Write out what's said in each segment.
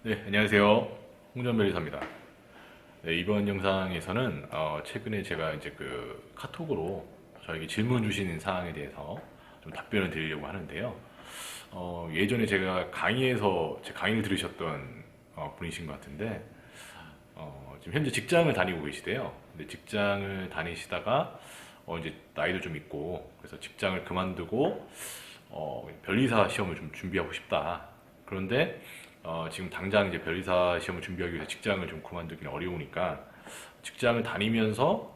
네, 안녕하세요. 홍준변리사입니다. 네, 이번 영상에서는 최근에 제가 이제 그 카톡으로 저에게 질문 주시는 사항에 대해서 좀 답변을 드리려고 하는데요. 예전에 제가 강의에서 제 강의를 들으셨던 분이신 것 같은데, 지금 현재 직장을 다니고 계시대요. 근데 직장을 다니시다가 이제 나이도 좀 있고, 그래서 직장을 그만두고 변리사 시험을 좀 준비하고 싶다. 그런데 지금 당장 이제 변리사 시험을 준비하기 위해서 직장을 좀 그만두기는 어려우니까 직장을 다니면서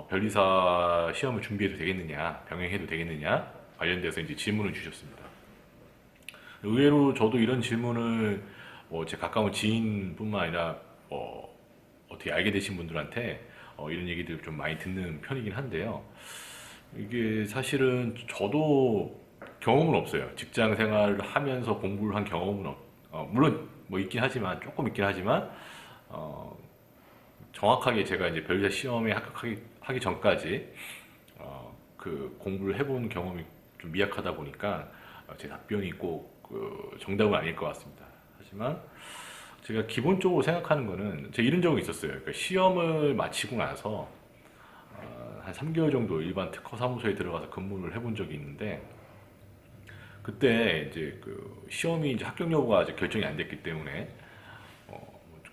변리사 시험을 준비해도 되겠느냐, 병행해도 되겠느냐 관련돼서 이제 질문을 주셨습니다. 의외로 저도 이런 질문을 제 가까운 지인뿐만 아니라 어떻게 알게 되신 분들한테 이런 얘기들 좀 많이 듣는 편이긴 한데요. 이게 사실은 저도 경험은 없어요. 직장 생활을 하면서 공부를 한 경험은 물론 뭐 있긴 하지만 조금 있긴 하지만 어, 정확하게 제가 이제 변리사 시험에 합격하기 전까지 그 공부를 해본 경험이 좀 미약하다 보니까 제 답변이 꼭 그 정답은 아닐 것 같습니다. 하지만 제가 기본적으로 생각하는 거는 제가 이런 적이 있었어요. 그러니까 시험을 마치고 나서 한 3개월 정도 일반 특허 사무소에 들어가서 근무를 해본 적이 있는데 그때 이제 그 시험이 이제 합격 여부가 아직 결정이 안 됐기 때문에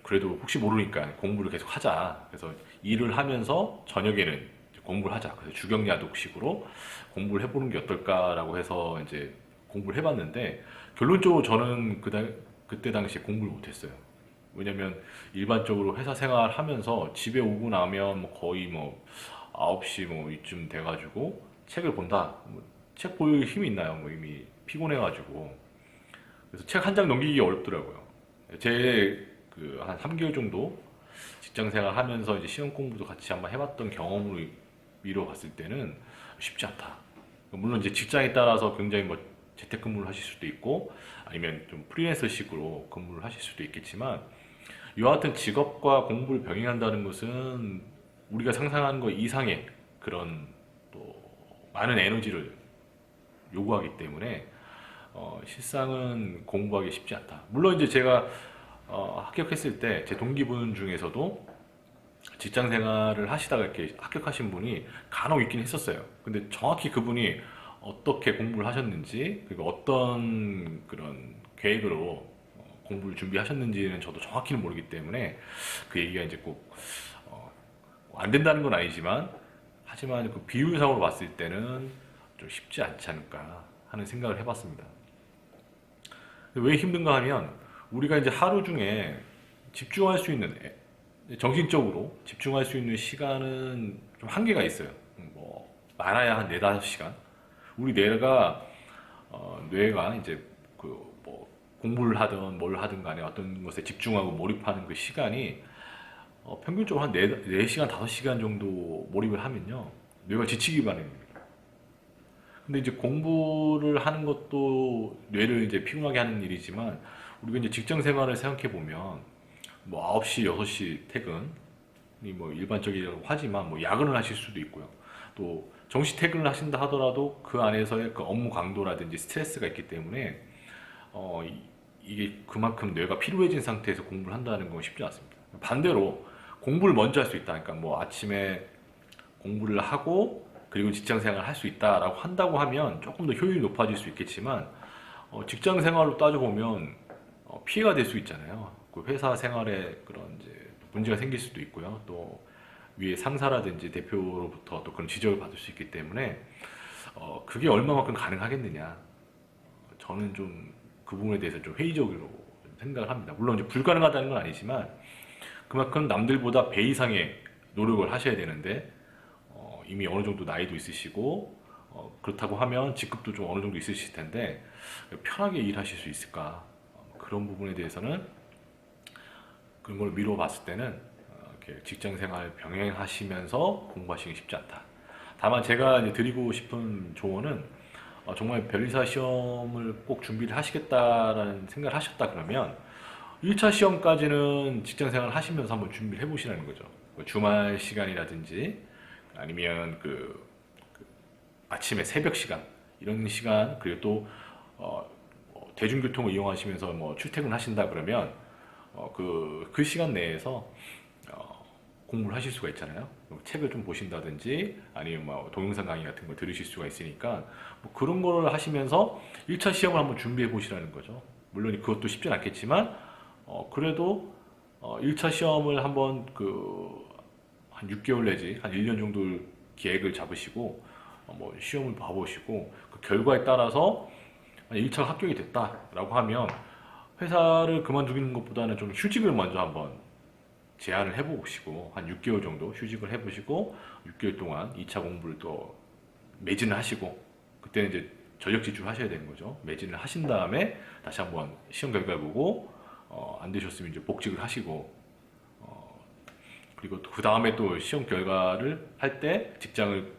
그래도 혹시 모르니까 공부를 계속 하자. 그래서 일을 하면서 저녁에는 이제 공부를 하자. 그래서 주경야독식으로 공부를 해보는 게 어떨까라고 해서 이제 공부를 해봤는데 결론적으로 저는 그때 당시에 공부를 못했어요. 왜냐면 일반적으로 회사 생활 하면서 집에 오고 나면 뭐 거의 뭐 9시 뭐 이쯤 돼가지고 책을 본다. 책 볼 힘이 있나요? 뭐 이미 피곤해가지고. 그래서 책 한 장 넘기기 어렵더라고요. 제 그 한 3개월 정도 직장 생활 하면서 이제 시험 공부도 같이 한번 해봤던 경험으로 미뤄 봤을 때는 쉽지 않다. 물론 이제 직장에 따라서 굉장히 뭐 재택근무를 하실 수도 있고 아니면 좀 프리랜서식으로 근무를 하실 수도 있겠지만 여하튼 직업과 공부를 병행한다는 것은 우리가 상상하는 것 이상의 그런 또 많은 에너지를 요구하기 때문에 실상은 공부하기 쉽지 않다. 물론 이제 제가 합격했을 때 제 동기분 중에서도 직장 생활을 하시다가 이렇게 합격하신 분이 간혹 있긴 했었어요. 근데 정확히 그분이 어떻게 공부를 하셨는지, 그리고 어떤 그런 계획으로 공부를 준비하셨는지는 저도 정확히는 모르기 때문에 그 얘기가 이제 꼭 안 된다는 건 아니지만 하지만 그 비율상으로 봤을 때는 좀 쉽지 않지 않을까 하는 생각을 해봤습니다. 왜 힘든가 하면 우리가 이제 하루 중에 집중할 수 있는 정신적으로 집중할 수 있는 시간은 좀 한계가 있어요. 뭐 많아야 한 4, 5시간. 우리 뇌가 이제 그 뭐 공부를 하든 뭘 하든 간에 어떤 것에 집중하고 몰입하는 그 시간이 평균적으로 한 4시간, 5시간 정도 몰입을 하면요. 뇌가 지치기 마련입니다. 근데 이제 공부를 하는 것도 뇌를 이제 피곤하게 하는 일이지만 우리가 이제 직장 생활을 생각해 보면 뭐 9시, 6시 퇴근이 뭐 일반적이라고 하지만 뭐 야근을 하실 수도 있고요. 또 정시 퇴근을 하신다 하더라도 그 안에서의 그 업무 강도라든지 스트레스가 있기 때문에 이게 그만큼 뇌가 피로해진 상태에서 공부를 한다는 건 쉽지 않습니다. 반대로 공부를 먼저 할 수 있다. 그러니까 뭐 아침에 공부를 하고 그리고 직장 생활을 할 수 있다라고 한다고 하면 조금 더 효율이 높아질 수 있겠지만 직장 생활로 따져보면 피해가 될 수 있잖아요. 그 회사 생활에 그런 이제 문제가 생길 수도 있고요. 또 위에 상사라든지 대표로부터 또 그런 지적을 받을 수 있기 때문에 그게 얼마만큼 가능하겠느냐. 저는 좀 그 부분에 대해서 좀 회의적으로 생각을 합니다. 물론 이제 불가능하다는 건 아니지만 그만큼 남들보다 배 이상의 노력을 하셔야 되는데 이미 어느 정도 나이도 있으시고 그렇다고 하면 직급도 좀 어느 정도 있으실 텐데 편하게 일하실 수 있을까? 그런 부분에 대해서는 그런 걸 미뤄 봤을 때는 이렇게 직장 생활 병행하시면서 공부하시기 쉽지 않다. 다만 제가 이제 드리고 싶은 조언은 정말 변리사 시험을 꼭 준비를 하시겠다라는 생각을 하셨다 그러면 1차 시험까지는 직장 생활 하시면서 한번 준비를 해보시라는 거죠. 뭐 주말 시간이라든지 아니면 그 아침에 새벽 시간 이런 시간 그리고 또 대중교통을 이용하시면서 뭐 출퇴근 하신다 그러면 그 시간 내에서 공부를 하실 수가 있잖아요. 뭐 책을 좀 보신다든지 아니면 뭐 동영상 강의 같은 거 들으실 수가 있으니까 뭐 그런 거를 하시면서 1차 시험을 한번 준비해 보시라는 거죠. 물론 그것도 쉽진 않겠지만 그래도 1차 시험을 한번 한 6개월 내지 한 1년 정도 계획을 잡으시고 뭐 시험을 봐보시고 그 결과에 따라서 1차가 합격이 됐다라고 하면 회사를 그만두는 것보다는 좀 휴직을 먼저 한번 제안을 해보시고 한 6개월 정도 휴직을 해보시고 6개월 동안 2차 공부를 또 매진을 하시고 그때는 이제 전력 질주를 하셔야 되는 거죠. 매진을 하신 다음에 다시 한번 시험 결과 보고 안 되셨으면 이제 복직을 하시고 그리고 그 다음에 또 시험 결과를 할 때 직장을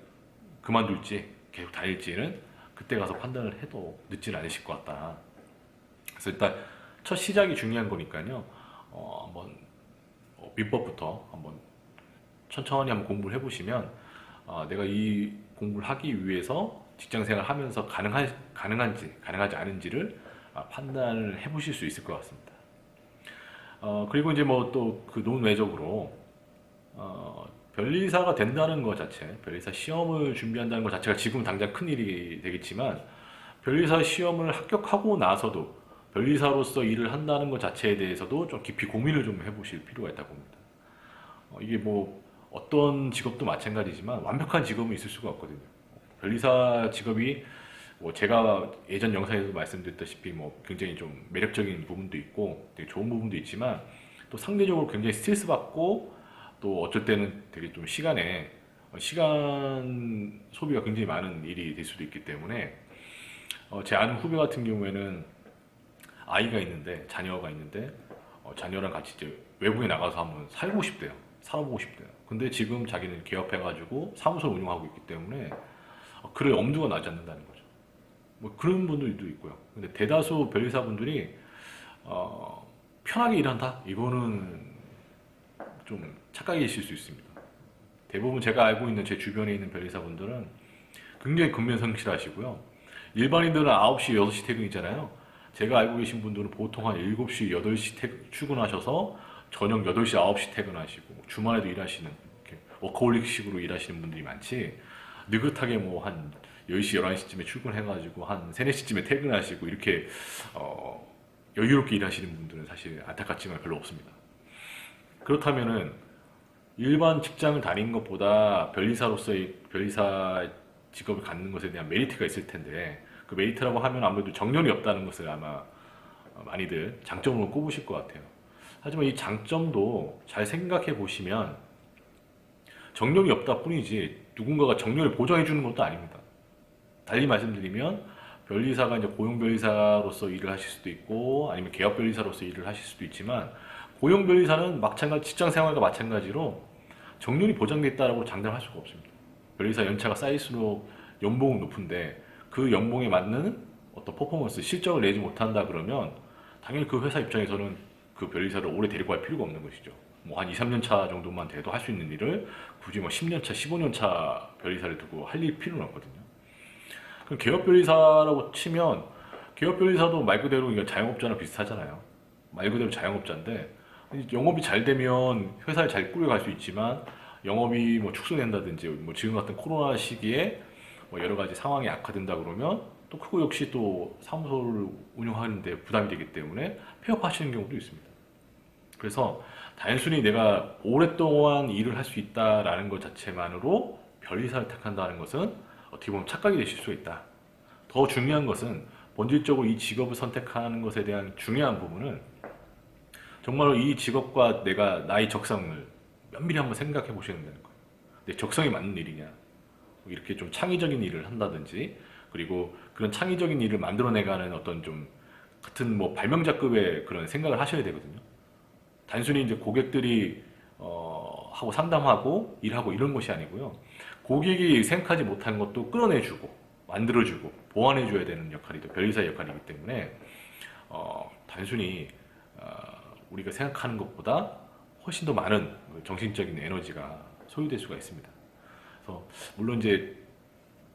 그만둘지 계속 다닐지는 그때 가서 판단을 해도 늦지는 않으실 것 같다. 그래서 일단 첫 시작이 중요한 거니까요. 한번 민법부터 한번 천천히 한번 공부를 해보시면 내가 이 공부를 하기 위해서 직장 생활 하면서 가능한지 가능하지 않은지를 판단을 해보실 수 있을 것 같습니다. 그리고 이제 뭐 또 그 논외적으로 변리사가 된다는 것 자체, 변리사 시험을 준비한다는 것 자체가 지금 당장 큰일이 되겠지만 변리사 시험을 합격하고 나서도 변리사로서 일을 한다는 것 자체에 대해서도 좀 깊이 고민을 좀 해보실 필요가 있다고 봅니다. 이게 뭐 어떤 직업도 마찬가지지만 완벽한 직업은 있을 수가 없거든요. 변리사 직업이 뭐 제가 예전 영상에서 말씀드렸다시피 뭐 굉장히 좀 매력적인 부분도 있고 되게 좋은 부분도 있지만 또 상대적으로 굉장히 스트레스 받고 또 어쩔 때는 되게 좀 시간 소비가 굉장히 많은 일이 될 수도 있기 때문에 제 아는 후배 같은 경우에는 아이가 있는데 자녀가 있는데 자녀랑 같이 이제 외국에 나가서 한번 살고 싶대요. 살아보고 싶대요. 근데 지금 자기는 개업해가지고 사무소를 운영하고 있기 때문에 그럴 엄두가 나지 않는다는 거죠. 뭐 그런 분들도 있고요. 근데 대다수 변리사분들이 편하게 일한다? 이거는 좀 착각이실 수 있습니다. 대부분 제가 알고 있는 제 주변에 있는 변리사분들은 굉장히 근면성실하시고요. 일반인들은 9시, 6시 퇴근이잖아요. 제가 알고 계신 분들은 보통 한 7시, 8시 출근하셔서 저녁 8시, 9시 퇴근하시고 주말에도 일하시는 이렇게 워커홀릭식으로 일하시는 분들이 많지 느긋하게 뭐 한 10시, 11시쯤에 출근해가지고 한 3, 4시쯤에 퇴근하시고 이렇게 여유롭게 일하시는 분들은 사실 안타깝지만 별로 없습니다. 그렇다면은 일반 직장을 다니는 것보다 변리사로서의 변리사 직업을 갖는 것에 대한 메리트가 있을 텐데 그 메리트라고 하면 아무래도 정년이 없다는 것을 아마 많이들 장점으로 꼽으실 것 같아요. 하지만 이 장점도 잘 생각해 보시면 정년이 없다 뿐이지 누군가가 정년을 보장해 주는 것도 아닙니다. 달리 말씀드리면 변리사가 이제 고용 변리사로서 일을 하실 수도 있고 아니면 개업 변리사로서 일을 하실 수도 있지만 고용 변리사는 마찬가지 직장 생활과 마찬가지로 정년이 보장돼 있다라고 장담할 수가 없습니다. 변리사 연차가 쌓일수록 연봉은 높은데 그 연봉에 맞는 어떤 퍼포먼스, 실적을 내지 못한다 그러면 당연히 그 회사 입장에서는 그 변리사를 오래 데리고 갈 필요가 없는 것이죠. 뭐 한 2, 3년 차 정도만 돼도 할 수 있는 일을 굳이 뭐 10년 차, 15년 차 변리사를 두고 할 필요는 없거든요. 그럼 개업 변리사라고 치면 개업 변리사도 말 그대로 이거 자영업자랑 비슷하잖아요. 말 그대로 자영업자인데 영업이 잘 되면 회사를 잘 꾸려갈 수 있지만 영업이 뭐 축소된다든지 뭐 지금 같은 코로나 시기에 뭐 여러 가지 상황이 악화된다 그러면 또 그거 역시 또 사무소를 운영하는데 부담이 되기 때문에 폐업하시는 경우도 있습니다. 그래서 단순히 내가 오랫동안 일을 할 수 있다라는 것 자체만으로 변리사를 택한다는 것은 어떻게 보면 착각이 되실 수가 있다. 더 중요한 것은 본질적으로 이 직업을 선택하는 것에 대한 중요한 부분은 정말로 이 직업과 나의 적성을 면밀히 한번 생각해 보셔야 된다는 거예요. 내 적성이 맞는 일이냐. 이렇게 좀 창의적인 일을 한다든지 그리고 그런 창의적인 일을 만들어내가는 어떤 좀 같은 뭐 발명자급의 그런 생각을 하셔야 되거든요. 단순히 이제 고객들이 하고 상담하고 일하고 이런 것이 아니고요. 고객이 생각하지 못한 것도 끌어내주고 만들어주고 보완해줘야 되는 역할이 또 변리사의 역할이기 때문에 단순히 우리가 생각하는 것보다 훨씬 더 많은 정신적인 에너지가 소요될 수가 있습니다. 그래서 물론 이제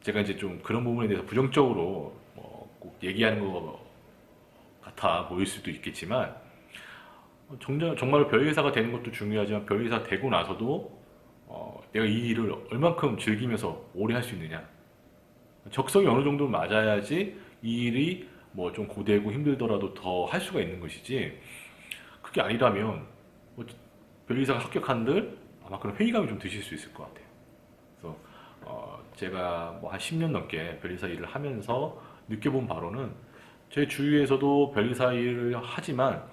제가 이제 좀 그런 부분에 대해서 부정적으로 꼭 얘기하는 것 같아 보일 수도 있겠지만 정말 별의사가 되는 것도 중요하지만 별의사 되고 나서도 내가 이 일을 얼만큼 즐기면서 오래 할 수 있느냐. 적성이 어느 정도 맞아야지 이 일이 뭐 좀 고되고 힘들더라도 더 할 수가 있는 것이지. 그게 아니라면 뭐 별의사가 합격한들 아마 그런 회의감이 좀 드실 수 있을 것 같아요. 그래서 제가 뭐 한 10년 넘게 변리사 일을 하면서 느껴본 바로는 제 주위에서도 변리사 일을 하지만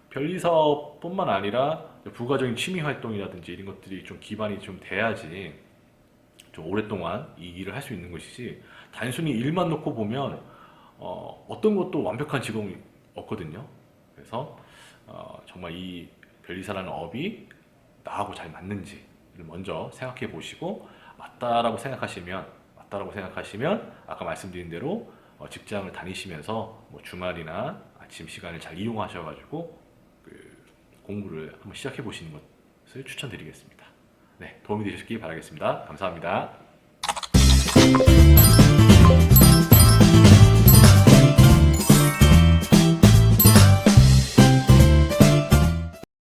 변리사뿐만 아니라 부가적인 취미 활동이라든지 이런 것들이 좀 기반이 좀 돼야지 좀 오랫동안 이 일을 할 수 있는 것이지 단순히 일만 놓고 보면 어떤 것도 완벽한 직업이 없거든요. 그래서 정말 이 변리사라는 업이 나하고 잘 맞는지를 먼저 생각해 보시고 맞다라고 생각하시면 아까 말씀드린 대로 직장을 다니시면서 뭐 주말이나 아침 시간을 잘 이용하셔가지고 그 공부를 한번 시작해 보시는 것을 추천드리겠습니다. 네, 도움이 되셨길 바라겠습니다. 감사합니다.